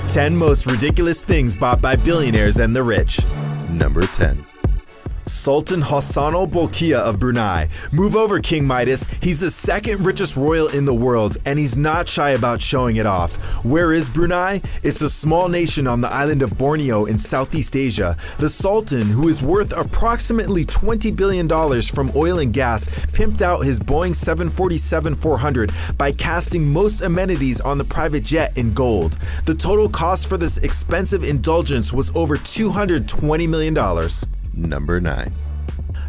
10 most ridiculous things bought by billionaires and the rich. Number 10. Sultan Hassan al-Bolkiah of Brunei. Move over, King Midas. He's the second richest royal in the world, and he's not shy about showing it off. Where is Brunei? It's a small nation on the island of Borneo in Southeast Asia. The Sultan, who is worth approximately $20 billion from oil and gas, pimped out his Boeing 747-400 by casting most amenities on the private jet in gold. The total cost for this expensive indulgence was over $220 million. Number 9.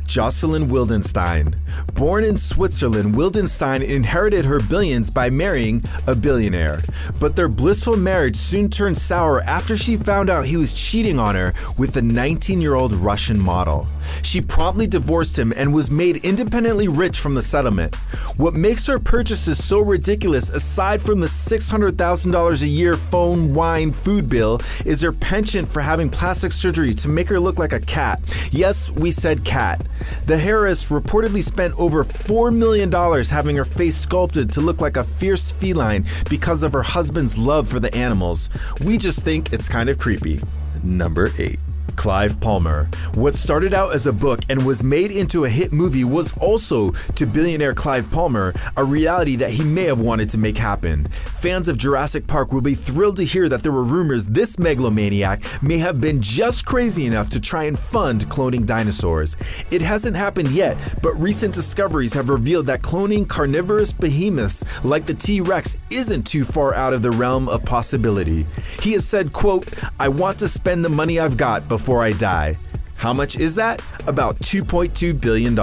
Jocelyn Wildenstein. Born in Switzerland, Wildenstein inherited her billions by marrying a billionaire. But their blissful marriage soon turned sour after she found out he was cheating on her with a 19-year-old Russian model. She promptly divorced him and was made independently rich from the settlement. What makes her purchases so ridiculous, aside from the $600,000 a year phone, wine, food bill, is her penchant for having plastic surgery to make her look like a cat. Yes, we said cat. The heiress reportedly spent over $4 million having her face sculpted to look like a fierce feline because of her husband's love for the animals. We just think it's kind of creepy. Number 8. Clive Palmer. What started out as a book and was made into a hit movie was also, to billionaire Clive Palmer, a reality that he may have wanted to make happen. Fans of Jurassic Park will be thrilled to hear that there were rumors this megalomaniac may have been just crazy enough to try and fund cloning dinosaurs. It hasn't happened yet, but recent discoveries have revealed that cloning carnivorous behemoths like the T-Rex isn't too far out of the realm of possibility. He has said, quote, "I want to spend the money I've got before I die." How much is that? About $2.2 billion.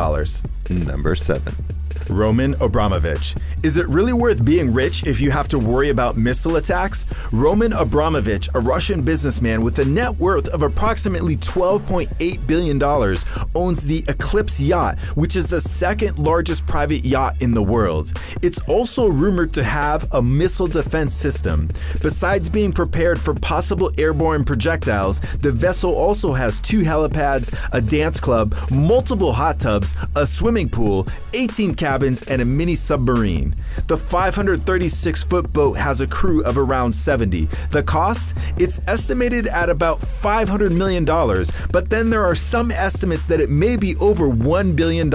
Number 7. Roman Abramovich. Is it really worth being rich if you have to worry about missile attacks? Roman Abramovich, a Russian businessman with a net worth of approximately $12.8 billion, owns the Eclipse yacht, which is the second largest private yacht in the world. It's also rumored to have a missile defense system. Besides being prepared for possible airborne projectiles, the vessel also has 2 helipads, a dance club, multiple hot tubs, a swimming pool, 18 cabins, and a mini submarine. The 536-foot boat has a crew of around 70. The cost? It's estimated at about $500 million, but then there are some estimates that it may be over $1 billion.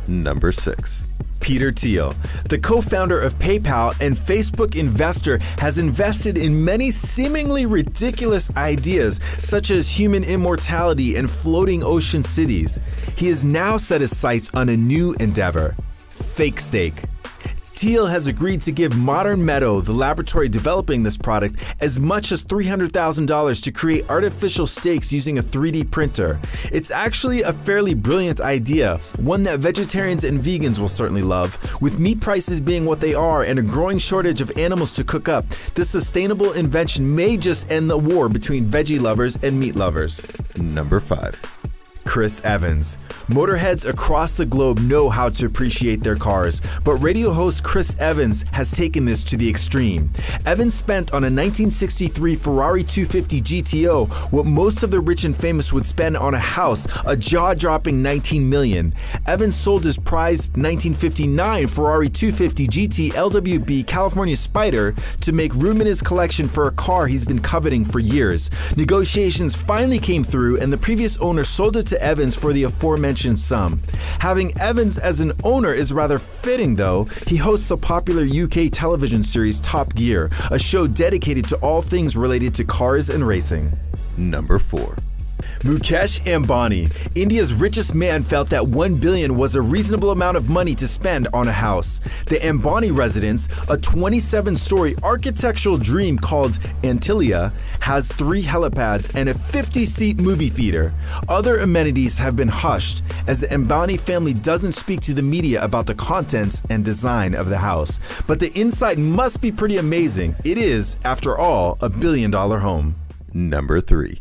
Number 6. Peter Thiel, the co-founder of PayPal and Facebook investor, has invested in many seemingly ridiculous ideas such as human immortality and floating ocean cities. He has now set his sights on a new endeavor: fake steak. Thiel has agreed to give Modern Meadow, the laboratory developing this product, as much as $300,000 to create artificial steaks using a 3D printer. It's actually a fairly brilliant idea, one that vegetarians and vegans will certainly love. With meat prices being what they are and a growing shortage of animals to cook up, this sustainable invention may just end the war between veggie lovers and meat lovers. Number 5. Chris Evans. Motorheads across the globe know how to appreciate their cars, but radio host Chris Evans has taken this to the extreme. Evans spent on a 1963 Ferrari 250 GTO what most of the rich and famous would spend on a house, a jaw-dropping $19 million. Evans sold his prized 1959 Ferrari 250 GT LWB California Spider to make room in his collection for a car he's been coveting for years. Negotiations finally came through, and the previous owner sold it to Evans for the aforementioned sum. Having Evans as an owner is rather fitting, though. He hosts the popular UK television series Top Gear, a show dedicated to all things related to cars and racing. Number 4. Mukesh Ambani, India's richest man, felt that $1 billion was a reasonable amount of money to spend on a house. The Ambani residence, a 27-story architectural dream called Antilia, has 3 helipads and a 50-seat movie theater. Other amenities have been hushed, as the Ambani family doesn't speak to the media about the contents and design of the house. But the inside must be pretty amazing. It is, after all, a $1 billion home. Number 3.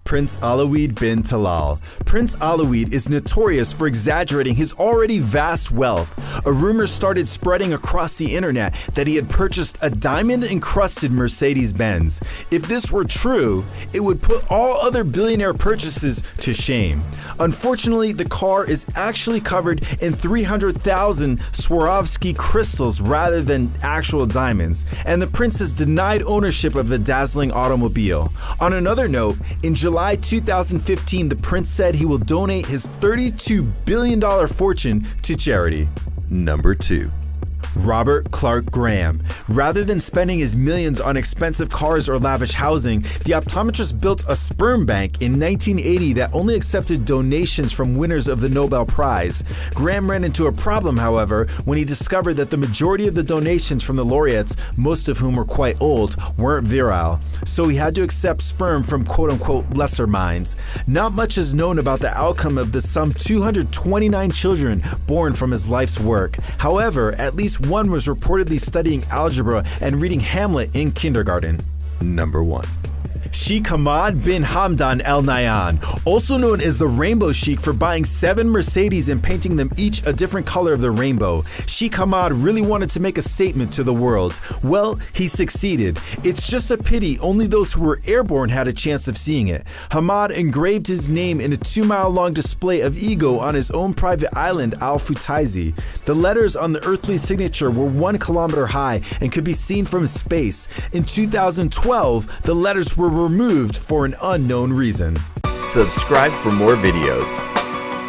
Prince Alawid bin Talal. Prince Alawid is notorious for exaggerating his already vast wealth. A rumor started spreading across the internet that he had purchased a diamond-encrusted Mercedes-Benz. If this were true, it would put all other billionaire purchases to shame. Unfortunately, the car is actually covered in 300,000 Swarovski crystals rather than actual diamonds, and the prince has denied ownership of the dazzling automobile. On another note, in July 2015, the prince said he will donate his $32 billion fortune to charity. Number 2. Robert Clark Graham. Rather than spending his millions on expensive cars or lavish housing, the optometrist built a sperm bank in 1980 that only accepted donations from winners of the Nobel Prize. Graham ran into a problem, however, when he discovered that the majority of the donations from the laureates, most of whom were quite old, weren't virile. So he had to accept sperm from quote-unquote lesser minds. Not much is known about the outcome of the some 229 children born from his life's work. However, at least one was reportedly studying algebra and reading Hamlet in kindergarten. Number 1. Sheikh Hamad bin Hamdan Al Nahyan, also known as the Rainbow Sheikh for buying 7 Mercedes and painting them each a different color of the rainbow. Sheikh Hamad really wanted to make a statement to the world. Well, he succeeded. It's just a pity only those who were airborne had a chance of seeing it. Hamad engraved his name in a 2-mile-long display of ego on his own private island, Al Futaizi. The letters on the earthly signature were 1 kilometer high and could be seen from space. In 2012, the letters were removed for an unknown reason. Subscribe for more videos.